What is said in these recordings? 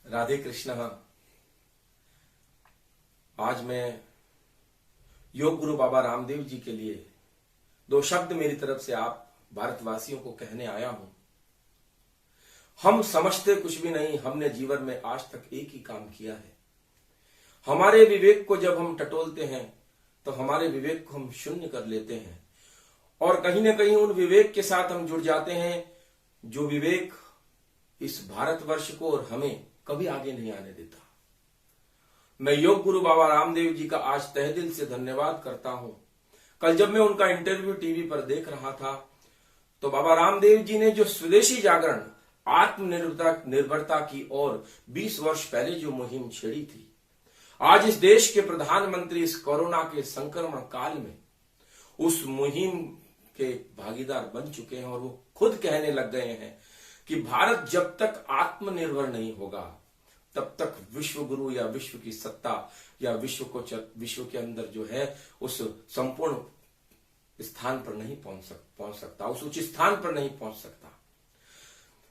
राधे कृष्ण। आज मैं योग गुरु बाबा रामदेव जी के लिए दो शब्द मेरी तरफ से आप भारतवासियों को कहने आया हूं। हम समझते कुछ भी नहीं, हमने जीवन में आज तक एक ही काम किया है। हमारे विवेक को जब हम टटोलते हैं तो हमारे विवेक को हम शून्य कर लेते हैं और कहीं ना कहीं उन विवेक के साथ हम जुड़ जाते हैं जो विवेक इस भारतवर्ष को और हमें कभी आगे नहीं आने देता। मैं योग गुरु बाबा रामदेव जी का आज तहे दिल से धन्यवाद करता हूं। कल जब मैं उनका इंटरव्यू टीवी पर देख रहा था तो बाबा रामदेव जी ने जो स्वदेशी जागरण आत्मनिर्भरता की ओर 20 वर्ष पहले जो मुहिम छेड़ी थी, आज इस देश के प्रधानमंत्री इस कोरोना के संक्रमण काल में उस मुहिम के भागीदार बन चुके हैं और वो खुद कहने लग गए हैं कि भारत जब तक आत्मनिर्भर नहीं होगा तब तक विश्व गुरु या विश्व की सत्ता या विश्व के अंदर जो है उस संपूर्ण स्थान पर नहीं पहुंच सकता, उस उच्च स्थान पर नहीं पहुंच सकता।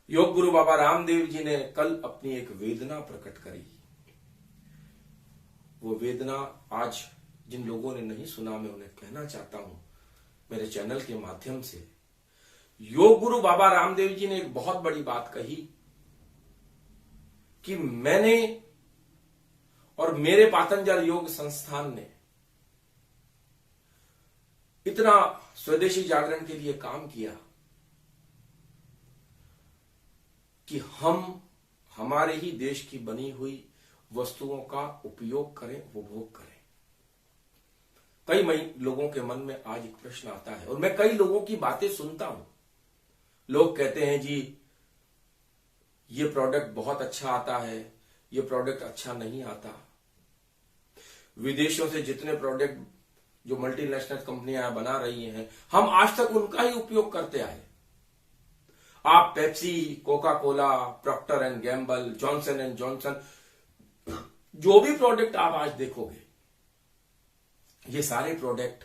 योग गुरु बाबा रामदेव जी ने कल अपनी एक वेदना प्रकट करी। वो वेदना आज जिन लोगों ने नहीं सुना, मैं उन्हें कहना चाहता हूं मेरे चैनल के माध्यम से। योग गुरु बाबा रामदेव जी ने एक बहुत बड़ी बात कही कि मैंने और मेरे पातंजल योग संस्थान ने इतना स्वदेशी जागरण के लिए काम किया कि हम हमारे ही देश की बनी हुई वस्तुओं का उपयोग करें, उपभोग करें। कई लोगों के मन में आज एक प्रश्न आता है और मैं कई लोगों की बातें सुनता हूं। लोग कहते हैं जी ये प्रोडक्ट बहुत अच्छा आता है, ये प्रोडक्ट अच्छा नहीं आता। विदेशों से जितने प्रोडक्ट जो मल्टीनेशनल कंपनियां बना रही हैं, हम आज तक उनका ही उपयोग करते आए। आप Pepsi, Coca Cola, Procter and Gamble, Johnson and Johnson, जो भी प्रोडक्ट आप आज देखोगे, ये सारे प्रोडक्ट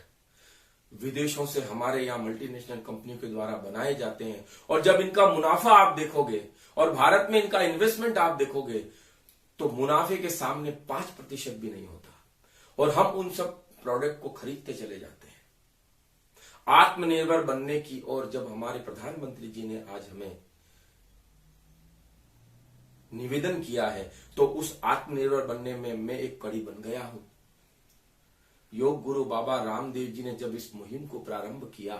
विदेशों से हमारे यहां मल्टीनेशनल कंपनियों के द्वारा बनाए जाते हैं और जब इनका मुनाफा आप देखोगे और भारत में इनका इन्वेस्टमेंट आप देखोगे तो मुनाफे के सामने 5% भी नहीं होता और हम उन सब प्रोडक्ट को खरीदते चले जाते हैं। आत्मनिर्भर बनने की ओर जब हमारे प्रधानमंत्री जी ने आज हमें निवेदन किया है तो उस आत्मनिर्भर बनने में मैं एक कड़ी बन गया हूं। योग गुरु बाबा रामदेव जी ने जब इस मुहिम को प्रारंभ किया,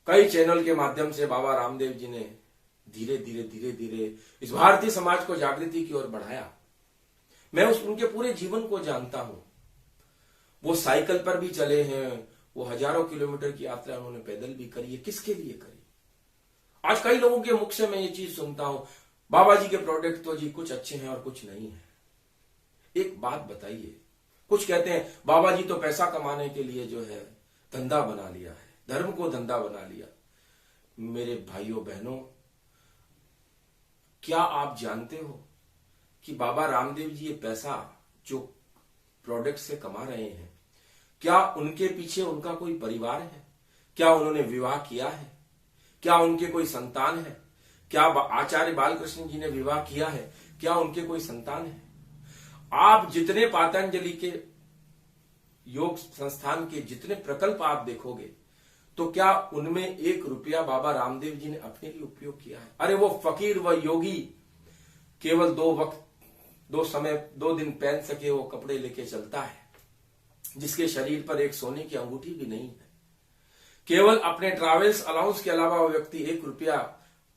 कई चैनल के माध्यम से बाबा रामदेव जी ने धीरे धीरे इस भारतीय समाज को जागृति की ओर बढ़ाया। मैं उनके पूरे जीवन को जानता हूं। वो साइकिल पर भी चले हैं, वो हजारों किलोमीटर की यात्रा उन्होंने पैदल भी करी है। किसके लिए करी? आज कई लोगों के मुख से मैं ये चीज सुनता हूं, बाबा जी के प्रोडक्ट तो जी कुछ अच्छे हैं और कुछ नहीं है। एक बात बताइए, कुछ कहते हैं बाबा जी तो पैसा कमाने के लिए जो है धंधा बना लिया है, धर्म को धंधा बना लिया। मेरे भाइयों बहनों, क्या आप जानते हो कि बाबा रामदेव जी ये पैसा जो प्रोडक्ट से कमा रहे हैं, क्या उनके पीछे उनका कोई परिवार है? क्या उन्होंने विवाह किया है? क्या उनके कोई संतान है? क्या आचार्य बालकृष्ण जी ने विवाह किया है? क्या उनके कोई संतान है? आप जितने पातंजलि के योग संस्थान के जितने प्रकल्प आप देखोगे तो क्या उनमें 1 रुपया बाबा रामदेव जी ने अपने लिए उपयोग किया है? अरे वो फकीर व योगी केवल 2 दिन पहन सके वो कपड़े लेके चलता है, जिसके शरीर पर एक सोने की अंगूठी भी नहीं है। केवल अपने ट्रैवल्स अलाउंस के अलावा वो व्यक्ति 1 रुपया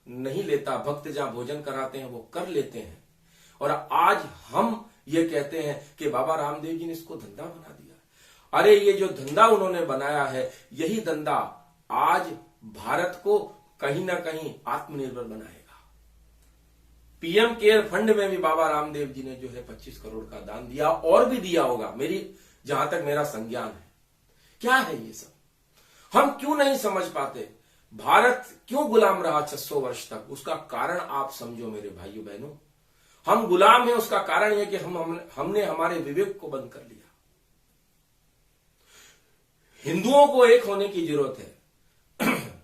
नहीं लेता। भक्त जहां भोजन कराते हैं वो कर लेते हैं और आज हम ये कहते हैं कि बाबा रामदेव जी ने इसको धंधा बना दिया। अरे ये जो धंधा उन्होंने बनाया है, यही धंधा आज भारत को कहीं ना कहीं आत्मनिर्भर बनाएगा। पीएम केयर फंड में भी बाबा रामदेव जी ने जो है 25 करोड़ का दान दिया और भी दिया होगा, जहां तक मेरा संज्ञान है। क्या है ये सब? हम क्यों नहीं समझ पाते? भारत क्यों गुलाम रहा 600 वर्ष तक? उसका कारण आप समझो मेरे भाइयों बहनों। हम गुलाम हैं, उसका कारण यह कि हमने हमारे विवेक को बंद कर लिया। हिंदुओं को एक होने की जरूरत है।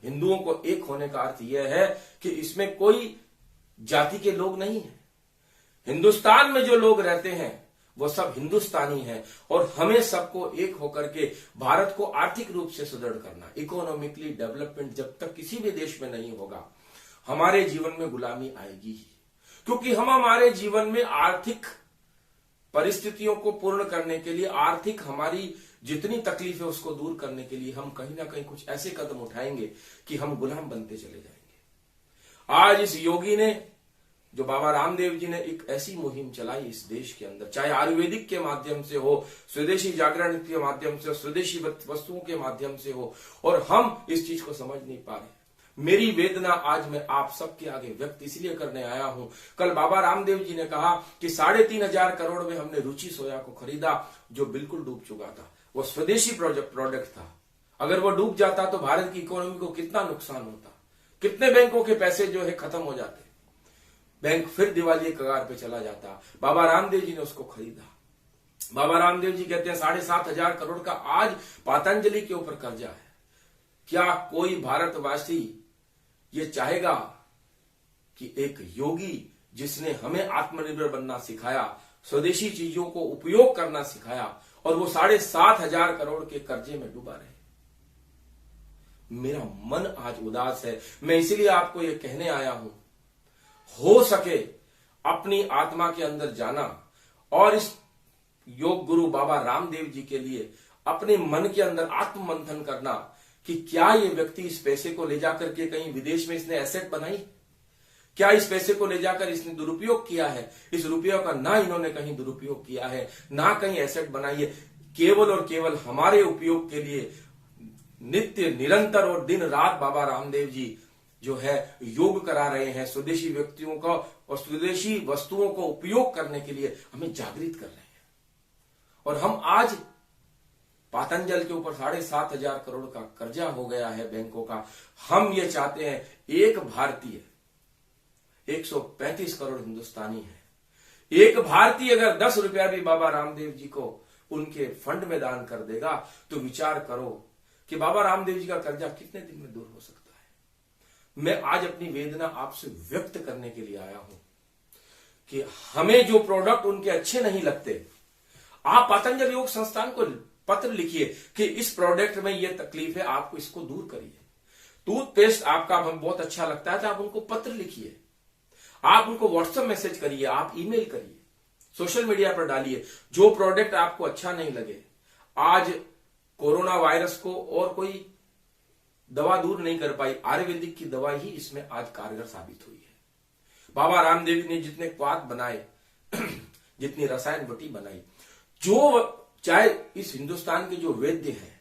हिंदुओं को एक होने का अर्थ यह है कि इसमें कोई जाति के लोग नहीं हैं। हिंदुस्तान में जो लोग रहते हैं वो सब हिंदुस्तानी हैं और हमें सबको एक होकर के भारत को आर्थिक रूप से सुदृढ़ करना, इकोनॉमिकली डेवलपमेंट जब तक किसी भी देश में नहीं होगा हमारे जीवन में गुलामी आएगी ही, क्योंकि हम हमारे जीवन में आर्थिक परिस्थितियों को पूर्ण करने के लिए, आर्थिक हमारी जितनी तकलीफ है उसको दूर करने के लिए हम कहीं ना कहीं कुछ ऐसे कदम उठाएंगे कि हम गुलाम बनते चले जाएंगे। आज इस योगी ने, जो बाबा रामदेव जी ने एक ऐसी मुहिम चलाई इस देश के अंदर, चाहे आयुर्वेदिक के माध्यम से हो, स्वदेशी जागरण के माध्यम से हो, स्वदेशी वस्तुओं के माध्यम से हो, और हम इस चीज को समझ नहीं पा रहे। मेरी वेदना आज मैं आप सबके आगे व्यक्त इसलिए करने आया हूं। कल बाबा रामदेव जी ने कहा कि 3,500 करोड़ में हमने रुचि सोया को खरीदा, जो बिल्कुल डूब चुका था। वो स्वदेशी प्रोडक्ट था। अगर वो डूब जाता तो भारत की इकोनॉमी को कितना नुकसान होता, कितने बैंकों के पैसे जो है खत्म हो जाते, बैंक फिर दिवाली कगार पे चला जाता। बाबा रामदेव जी ने उसको खरीदा। बाबा रामदेव जी कहते हैं 7,500 करोड़ का आज पतंजलि के ऊपर कर्जा है। क्या कोई भारतवासी ये चाहेगा कि एक योगी जिसने हमें आत्मनिर्भर बनना सिखाया, स्वदेशी चीजों को उपयोग करना सिखाया, और वो 7,500 करोड़ के कर्जे में डूबा रहे? मेरा मन आज उदास है। मैं इसीलिए आपको ये कहने आया हूं, हो सके अपनी आत्मा के अंदर जाना और इस योग गुरु बाबा रामदेव जी के लिए अपने मन के अंदर आत्म मंथन करना कि क्या ये व्यक्ति इस पैसे को ले जाकर के कहीं विदेश में इसने एसेट बनाई, क्या इस पैसे को ले जाकर इसने दुरुपयोग किया है? इस रुपयों का ना इन्होंने कहीं दुरुपयोग किया है, ना कहीं एसेट बनाई है। केवल और केवल हमारे उपयोग के लिए नित्य निरंतर और दिन रात बाबा रामदेव जी जो है योग करा रहे हैं। स्वदेशी व्यक्तियों का और स्वदेशी वस्तुओं को उपयोग करने के लिए हमें जागृत कर रहे हैं। और हम आज पतंजलि के ऊपर 7,500 करोड़ का कर्जा हो गया है बैंकों का। हम ये चाहते हैं एक भारतीय, 135 करोड़ हिंदुस्तानी है, एक भारतीय अगर 10 रुपया भी बाबा रामदेव जी को उनके फंड में दान कर देगा तो विचार करो कि बाबा रामदेव जी का कर्जा कितने दिन में दूर हो सकता है। मैं आज अपनी वेदना आपसे व्यक्त करने के लिए आया हूं कि हमें जो प्रोडक्ट उनके अच्छे नहीं लगते, आप पतंजलि योग संस्थान को पत्र लिखिए कि इस प्रोडक्ट में ये तकलीफ है, आपको इसको दूर करिए। टूथपेस्ट आपका हमें बहुत अच्छा लगता है तो आप उनको पत्र लिखिए, आप उनको व्हाट्सएप मैसेज करिए, आप ईमेल करिए, सोशल मीडिया पर डालिए। जो प्रोडक्ट आपको अच्छा नहीं लगे, आज कोरोना वायरस को और कोई दवा दूर नहीं कर पाई, आयुर्वेदिक की दवा ही इसमें आज कारगर साबित हुई है। बाबा रामदेव ने जितने क्वाथ बनाए, जितनी रसायन वटी बनाई, जो चाहे इस हिंदुस्तान के जो वैद्य हैं,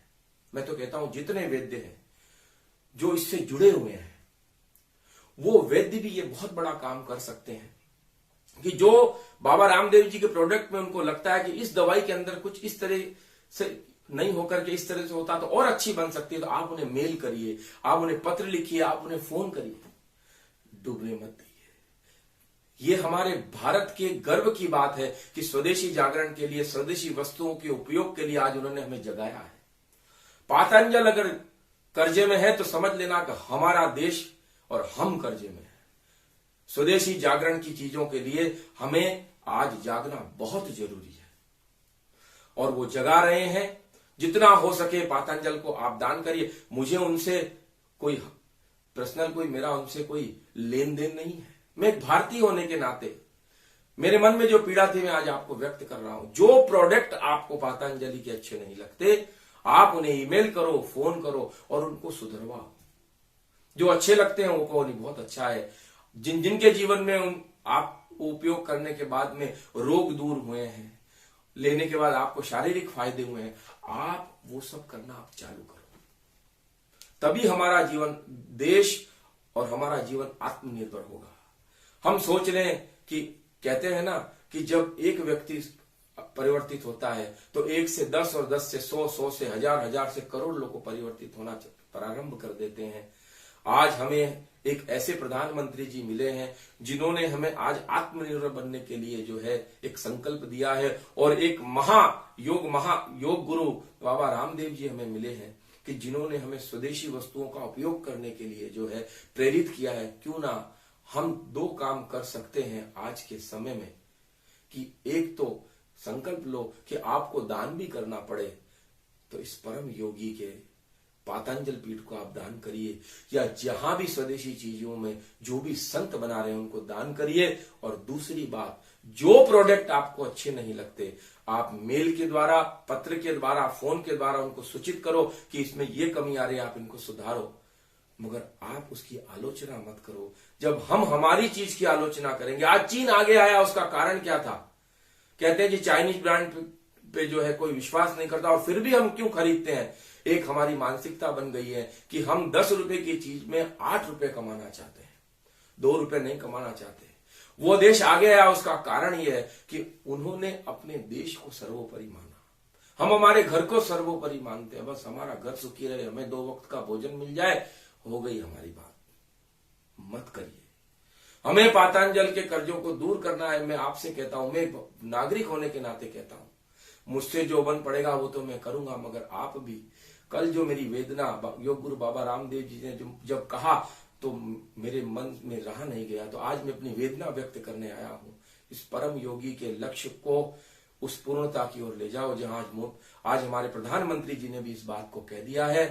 मैं तो कहता हूं जितने वैद्य हैं जो इससे जुड़े हुए हैं, वो वैद्य भी ये बहुत बड़ा काम कर सकते हैं कि जो बाबा रामदेव जी के प्रोडक्ट में उनको लगता है कि इस दवाई के अंदर कुछ इस तरह से नहीं होकर के इस तरह से होता तो और अच्छी बन सकती है, तो आप उन्हें मेल करिए, आप उन्हें पत्र लिखिए, आप उन्हें फोन करिए। डूबने मत दिए। ये हमारे भारत के गर्व की बात है कि स्वदेशी जागरण के लिए, स्वदेशी वस्तुओं के उपयोग के लिए आज उन्होंने हमें जगाया है। पतंजलि अगर कर्जे में है तो समझ लेना कि हमारा देश और हम कर्जे में है। स्वदेशी जागरण की चीजों के लिए हमें आज जागना बहुत जरूरी है और वो जगा रहे हैं। जितना हो सके पतंजलि को आप दान करिए। मुझे उनसे कोई पर्सनल मेरा उनसे कोई लेन देन नहीं है। मैं एक भारतीय होने के नाते मेरे मन में जो पीड़ा थी मैं आज आपको व्यक्त कर रहा हूं। जो प्रोडक्ट आपको पतंजलि के अच्छे नहीं लगते, आप उन्हें ईमेल करो, फोन करो और उनको सुधरवाओ। जो अच्छे लगते हैं वो कहो नहीं बहुत अच्छा है। जिनके जीवन में आप उपयोग करने के बाद में रोग दूर हुए हैं, लेने के बाद आपको शारीरिक फायदे हुए हैं, आप वो सब करना आप चालू करो। तभी हमारा जीवन, देश और हमारा जीवन आत्मनिर्भर होगा। हम सोच रहे हैं कि कहते हैं ना कि जब एक व्यक्ति परिवर्तित होता है तो 1 से 10 और 10 से 100, 100 से 1000, 1000 से करोड़ लोग को परिवर्तित होना प्रारंभ कर देते हैं। आज हमें एक ऐसे प्रधानमंत्री जी मिले हैं जिन्होंने हमें आज आत्मनिर्भर बनने के लिए जो है एक संकल्प दिया है और एक योग गुरु बाबा रामदेव जी हमें मिले हैं कि जिन्होंने हमें स्वदेशी वस्तुओं का उपयोग करने के लिए जो है प्रेरित किया है। क्यों ना हम दो काम कर सकते हैं आज के समय में कि एक तो संकल्प लो कि आपको दान भी करना पड़े तो इस परम योगी के पातंजल पीठ को आप दान करिए, या जहां भी स्वदेशी चीजों में जो भी संत बना रहे हैं उनको दान करिए। और दूसरी बात, जो प्रोडक्ट आपको अच्छे नहीं लगते आप मेल के द्वारा, पत्र के द्वारा, फोन के द्वारा उनको सूचित करो कि इसमें ये कमी आ रही है, आप इनको सुधारो, मगर आप उसकी आलोचना मत करो। जब हम हमारी चीज की आलोचना करेंगे, आज चीन आगे आया उसका कारण क्या था? कहते हैं कि चाइनीज ब्रांड पे जो है कोई विश्वास नहीं करता और फिर भी हम क्यों खरीदते हैं? एक हमारी मानसिकता बन गई है कि हम 10 रुपए की चीज में 8 रुपए कमाना चाहते हैं, 2 रुपए नहीं कमाना चाहते। वो देश आगे आया उसका कारण यह है कि उन्होंने अपने देश को सर्वोपरि माना। हम हमारे घर को सर्वोपरि मानते हैं, बस हमारा घर सुखी रहे, हमें 2 वक्त का भोजन मिल जाए, हो गई हमारी बात। मत करिए। हमें पातंजल के कर्जों को दूर करना है। मैं आपसे कहता हूं, मैं नागरिक होने के नाते कहता हूं, मुझसे जो बन पड़ेगा वो तो मैं करूंगा, मगर आप भी। कल जो मेरी वेदना योग गुरु बाबा रामदेव जी ने जब कहा तो मेरे मन में रहा नहीं गया, तो आज मैं अपनी वेदना व्यक्त करने आया हूं। इस परम योगी के लक्ष्य को उस पूर्णता की ओर ले जाओ जहां आज हमारे प्रधानमंत्री जी ने भी इस बात को कह दिया है।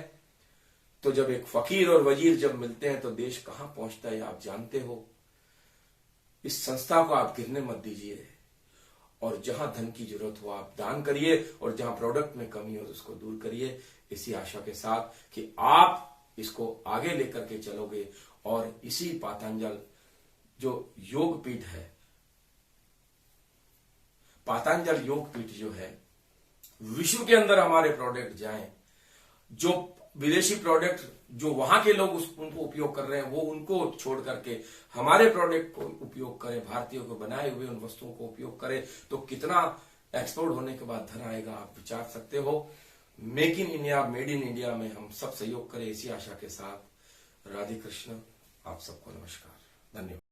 तो जब एक फकीर और वजीर जब मिलते हैं तो देश कहां पहुंचता है आप जानते हो। इस संस्था को आप गिरने मत दीजिए, और जहां धन की जरूरत हो आप दान करिए, और जहां प्रोडक्ट में कमी हो तो उसको दूर करिए, इसी आशा के साथ कि आप इसको आगे लेकर के चलोगे। और इसी पातंजल जो योग पीठ है, पातंजल योग पीठ जो है, विश्व के अंदर हमारे प्रोडक्ट जाएं, जो विदेशी प्रोडक्ट जो वहां के लोग उनको उपयोग कर रहे हैं वो उनको छोड़ करके हमारे प्रोडक्ट को उपयोग करें, भारतीयों को बनाए हुए उन वस्तुओं को उपयोग करें, तो कितना एक्सपोर्ट होने के बाद धन आएगा आप विचार सकते हो। Make in India, made in India में हम सब सहयोग करें, इसी आशा के साथ। राधे कृष्ण। आप सबको नमस्कार, धन्यवाद।